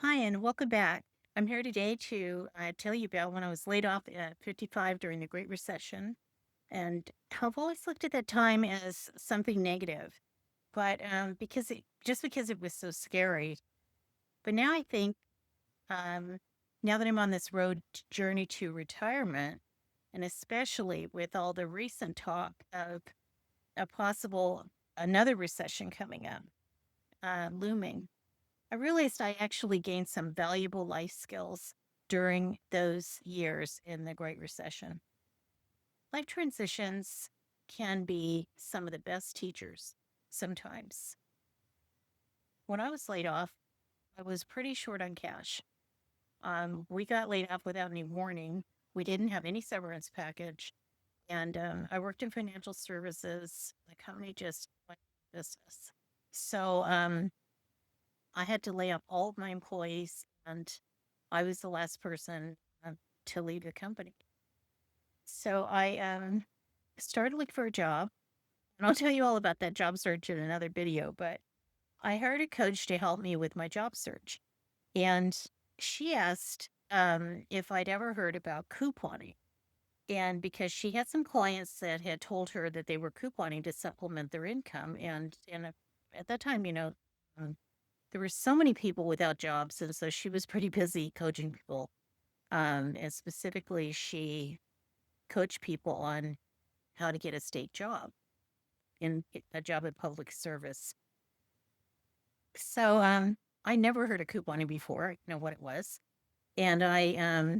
Hi, and welcome back. I'm here today to tell you about when I was laid off at 55 during the Great Recession. And I've always looked at that time as something negative, but because it was so scary. But now I think, um, now that I'm on this journey to retirement, and especially with all the recent talk of a possible another recession coming up, looming, I realized I actually gained some valuable life skills during those years in the Great Recession. Life transitions can be some of the best teachers sometimes. When I was laid off, I was pretty short on cash. We got laid off without any warning. We didn't have any severance package. And I worked in financial services. The company just went out of business. So I had to lay off all of my employees, and I was the last person to leave the company. So I started looking for a job, and I'll tell you all about that job search in another video. But I hired a coach to help me with my job search, and she asked if I'd ever heard about couponing. And because she had some clients that had told her that they were couponing to supplement their income, and at that time, um, there were so many people without jobs, and so she was pretty busy coaching people. And specifically, she coached people on how to get a state job a job in public service. So I never heard of couponing before. I didn't know what it was, and I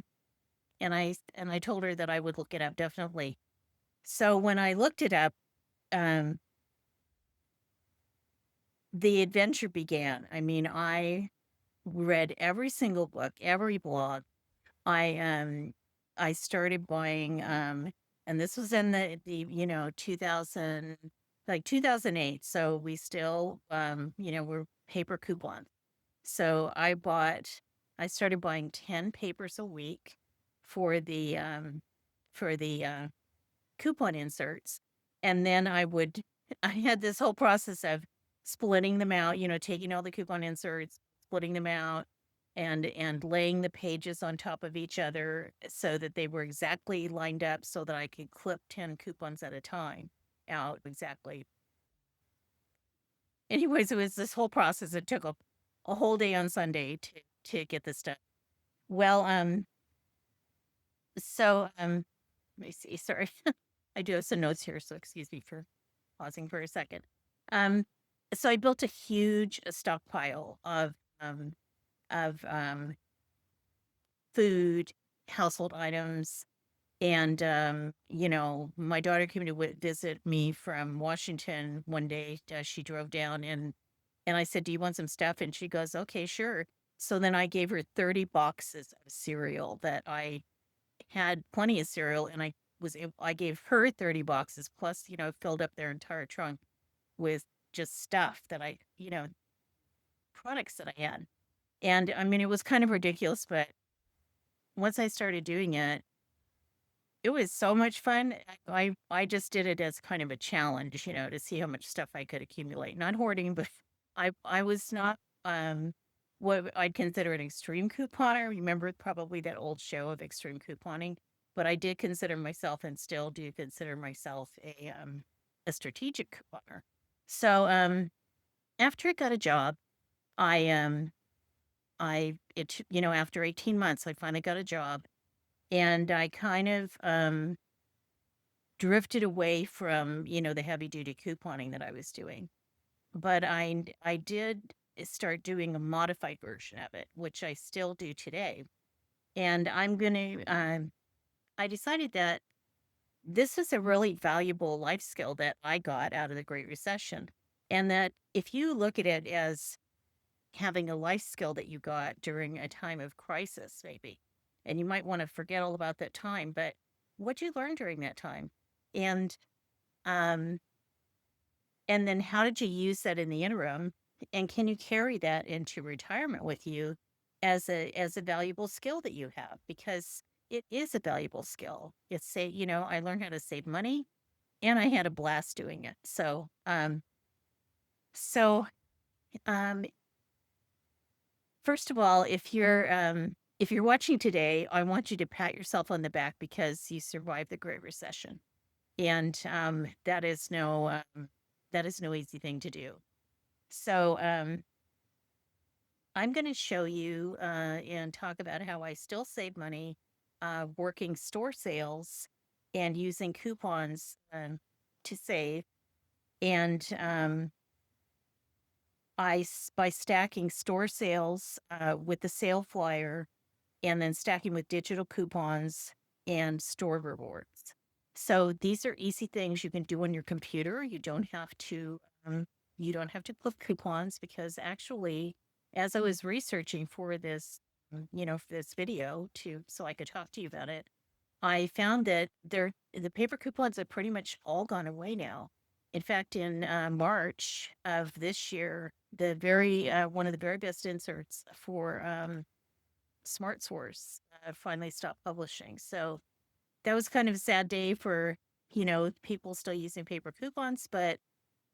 told her that I would look it up definitely. So when I looked it up, um, the adventure began. I mean, I read every single book, every blog. I started buying and this was in the 2000, like 2008, so we still were paper coupons. So I started buying 10 papers a week for the coupon inserts. And then I had this whole process of splitting them out, taking all the coupon inserts, splitting them out, and laying the pages on top of each other so that they were exactly lined up so that I could clip 10 coupons at a time out exactly. Anyways, it was this whole process. It took a whole day on Sunday to get this done. Well, let me see. Sorry. I do have some notes here, so excuse me for pausing for a second. Um, so I built a huge stockpile um, of food, household items, and my daughter came to visit me from Washington one day. She drove down, and I said, "Do you want some stuff?" And she goes, "Okay, sure." So then I gave her 30 boxes of cereal that I had plenty of cereal, and I gave her 30 boxes plus, filled up their entire trunk with just stuff that products that I had. And I mean, it was kind of ridiculous, but once I started doing it, it was so much fun. I just did it as kind of a challenge, to see how much stuff I could accumulate. Not hoarding, but I was not what I'd consider an extreme couponer. Remember probably that old show of extreme couponing, but I did consider myself and still do consider myself a strategic couponer. So after I got a job, I after 18 months I finally got a job, and I kind of drifted away from, the heavy duty couponing that I was doing. But I did start doing a modified version of it, which I still do today. And I decided that this is a really valuable life skill that I got out of the Great Recession. And that if you look at it as having a life skill that you got during a time of crisis, maybe, and you might want to forget all about that time, but what you learn during that time? And um, And then how did you use that in the interim? And can you carry that into retirement with you as a valuable skill that you have? Because it is a valuable skill. I learned how to save money and I had a blast doing it. So um First of all, if you're watching today, I want you to pat yourself on the back because you survived the Great Recession. And that is no easy thing to do. So I'm going to show you and talk about how I still save money working store sales and using coupons to save. And by stacking store sales with the sale flyer and then stacking with digital coupons and store rewards. So these are easy things you can do on your computer. Um, you don't have to put coupons because actually, as I was researching for this, for this video so I could talk to you about it, I found that the paper coupons have pretty much all gone away now. In fact, in March of this year, the very one of the very best inserts for Smart Source finally stopped publishing. So that was kind of a sad day for, people still using paper coupons, but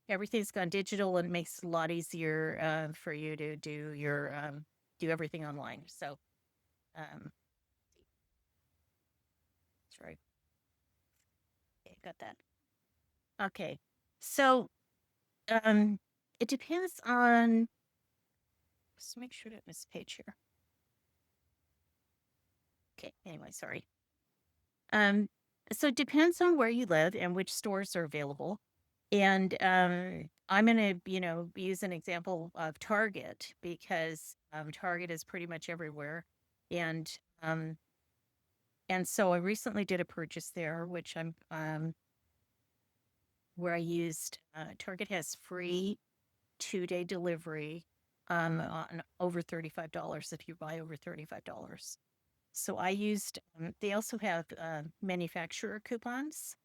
everything's gone digital and it makes it a lot easier for you to do everything online. So, um, sorry, okay, got that. Okay. So, um, it depends on, just make sure to miss a page here. Okay. Anyway, sorry. Um, so it depends on where you live and which stores are available. And I'm going to, use an example of Target because Target is pretty much everywhere. And um, and so I recently did a purchase there, which where I used Target has free 2-day delivery on over $35 if you buy over $35. So I used. They also have manufacturer coupons.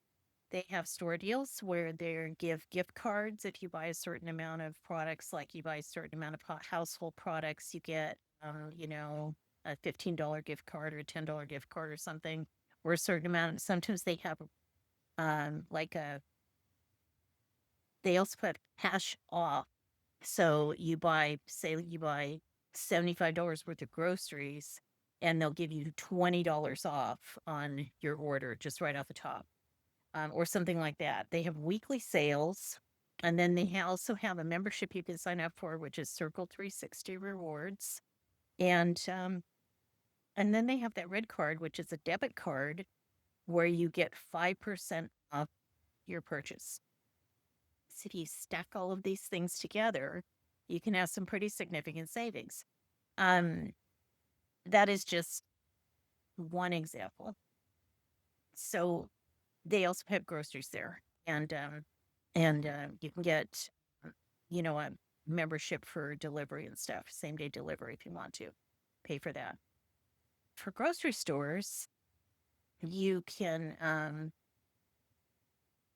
They have store deals where they give gift cards if you buy a certain amount of products, like you buy a certain amount of household products, you get, a $15 gift card or a $10 gift card or something, or a certain amount. Sometimes they have like they also put cash off. So say you buy $75 worth of groceries, and they'll give you $20 off on your order just right off the top. Or something like that. They have weekly sales, and then they also have a membership you can sign up for, which is Circle 360 Rewards, and and then they have that red card, which is a debit card, where you get 5% off your purchase. So if you stack all of these things together, you can have some pretty significant savings. Um, that is just one example. So they also have groceries there, and you can get, a membership for delivery and stuff, same day delivery if you want to pay for that. For grocery stores, you can.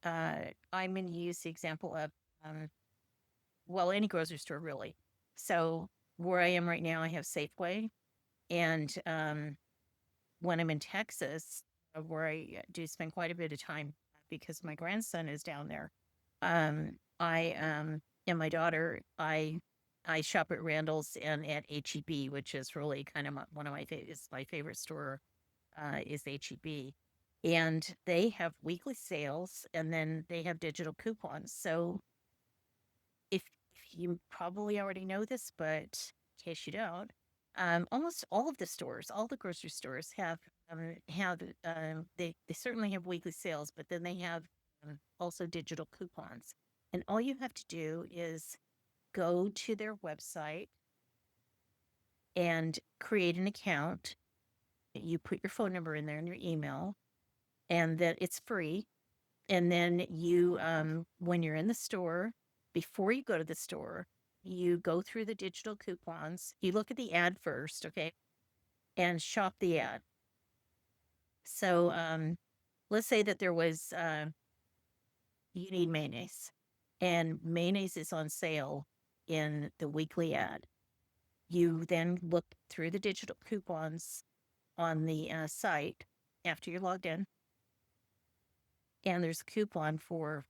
I'm going to use the example of, um, well, any grocery store really. So where I am right now, I have Safeway, and when I'm in Texas, where I do spend quite a bit of time because my grandson is down there. I and my daughter, I shop at Randall's and at HEB, which is really kind of one of my favorites. My favorite store is HEB, and they have weekly sales, and then they have digital coupons. So if you probably already know this, but in case you don't, almost all of the stores, all the grocery stores they certainly have weekly sales, but then they have also digital coupons. And all you have to do is go to their website and create an account. You put your phone number in there and your email, and that it's free. And then when you're in the store, before you go to the store, you go through the digital coupons. You look at the ad first, okay, and shop the ad. So let's say that there was you need mayonnaise, and mayonnaise is on sale in the weekly ad. You then look through the digital coupons on the site after you're logged in, and there's a coupon for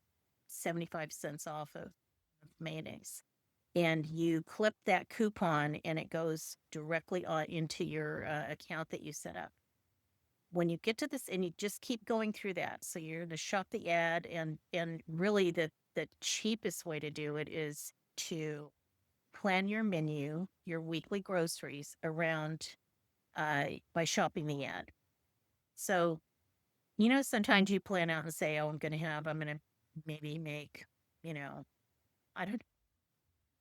75 cents off of mayonnaise. and you clip that coupon and it goes directly on into your account that you set up. When you get to this, and you just keep going through that, so you're going to shop the ad, and really the cheapest way to do it is to plan your menu, your weekly groceries around by shopping the ad. So, sometimes you plan out and say, oh, I'm going to maybe make, you know, I don't,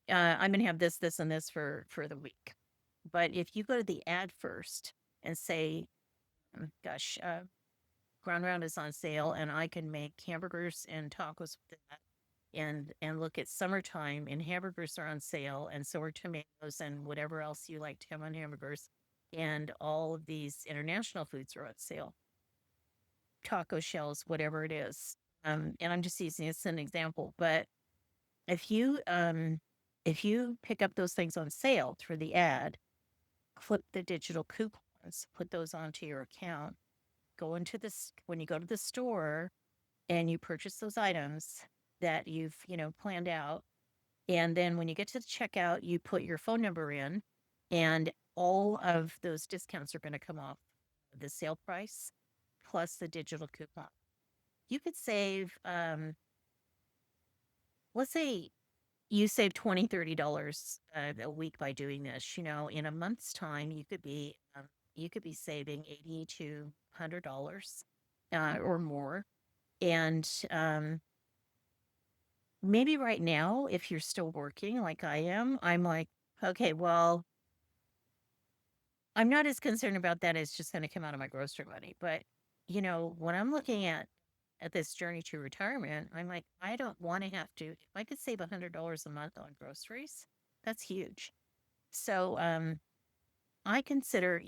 I'm going to have this, this, and this for the week. But if you go to the ad first and say, gosh, Ground Round is on sale and I can make hamburgers and tacos with that. And look at summertime and hamburgers are on sale, and so are tomatoes and whatever else you like to have on hamburgers. And all of these international foods are on sale. Taco shells, whatever it is. And I'm just using this as an example, but if you if you pick up those things on sale through the ad, flip the digital coupons, put those onto your account, go into this when you go to the store and you purchase those items that you've, planned out. And then when you get to the checkout, you put your phone number in, and all of those discounts are going to come off the sale price plus the digital coupon. You could save, let's say you save $20, $30 a week by doing this. In a month's time, you could be saving 80 to $100 or more. And maybe right now, if you're still working like I am, I'm like, okay, well, I'm not as concerned about that. It's just going to come out of my grocery money. But, when I'm looking at this journey to retirement, I'm like, I don't want to have to, if I could save $100 a month on groceries, that's huge. So, I consider,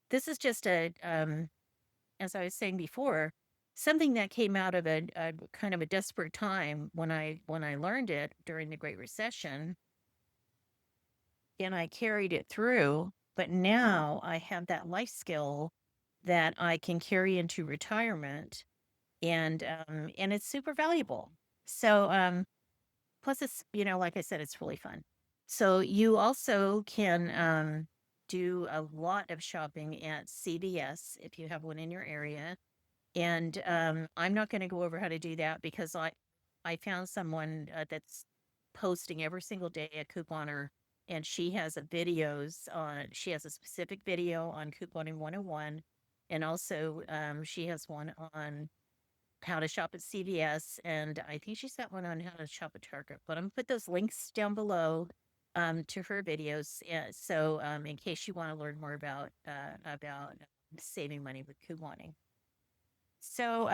this is just as I was saying before, something that came out of a kind of a desperate time when I learned it during the Great Recession, and I carried it through. But now I have that life skill that I can carry into retirement, and it's super valuable. So plus it's, like I said, it's really fun. So you also can do a lot of shopping at CVS if you have one in your area. And I'm not going to go over how to do that because I found someone that's posting every single day a couponer, and she has a specific video on couponing 101, and also she has one on how to shop at CVS, and I think she's got one on how to shop at Target. But I'm gonna put those links down below to her videos, so in case you want to learn more about saving money with couponing. So,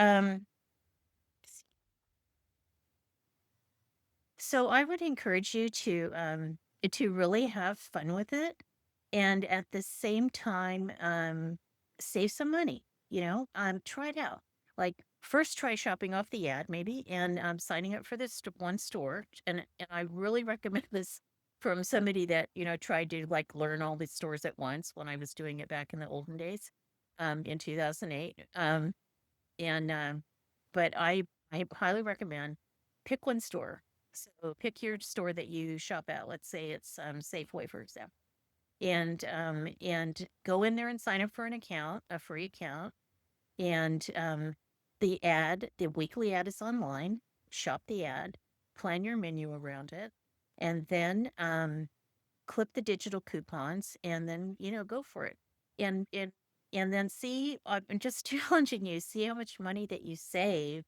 so I would encourage you to really have fun with it, and at the same time, save some money. Try it out. Like first, try shopping off the ad, maybe, and signing up for this one store. And I really recommend this from somebody that tried to like learn all these stores at once when I was doing it back in the olden days, in 2008. And but I highly recommend pick one store. So pick your store that you shop at. Let's say it's Safeway, for example, and go in there and sign up for an account, a free account. And the weekly ad is online. Shop the ad, plan your menu around it, and then clip the digital coupons, and then go for it. And then see. I'm just challenging you. See how much money that you save.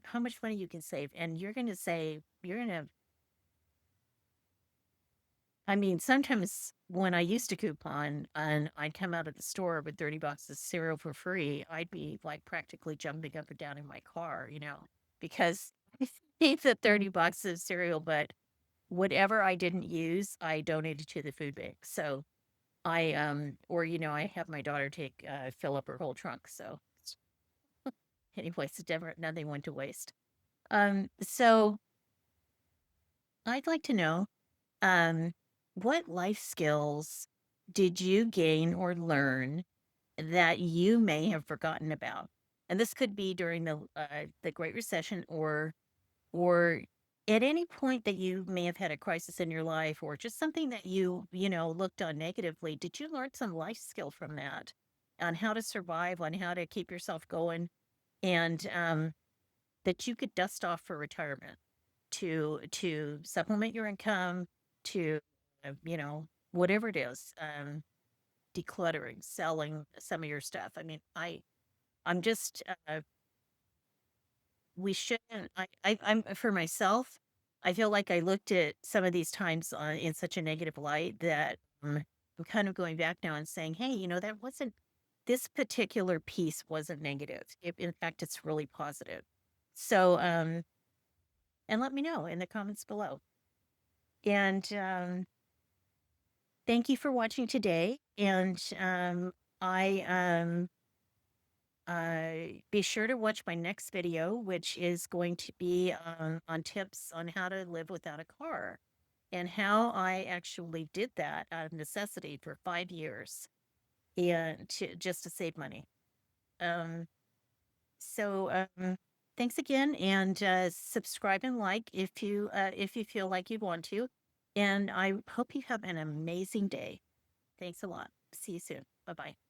How much money you can save, and you're going to save. You're going to. I mean, sometimes when I used to coupon and I'd come out of the store with 30 boxes of cereal for free, I'd be like practically jumping up and down in my car, because I saved the 30 boxes of cereal, but whatever I didn't use, I donated to the food bank. So or I have my daughter fill up her whole trunk. So anyways, it's never nothing went to waste. So I'd like to know, um, what life skills did you gain or learn that you may have forgotten about? And this could be during the Great Recession, or at any point that you may have had a crisis in your life or just something that you looked on negatively, did you learn some life skill from that on how to survive, on how to keep yourself going, and that you could dust off for retirement to supplement your income, to whatever it is, decluttering, selling some of your stuff. I mean, I'm just we shouldn't. I'm for myself. I feel like I looked at some of these times in such a negative light that I'm kind of going back now and saying, hey, that wasn't this particular piece wasn't negative. In fact, it's really positive. So, and let me know in the comments below. And thank you for watching today. And I be sure to watch my next video, which is going to be on tips on how to live without a car and how I actually did that out of necessity for 5 years and just to save money. Um, so thanks again, and subscribe and like if you feel like you want to. And I hope you have an amazing day. Thanks a lot. See you soon. Bye bye.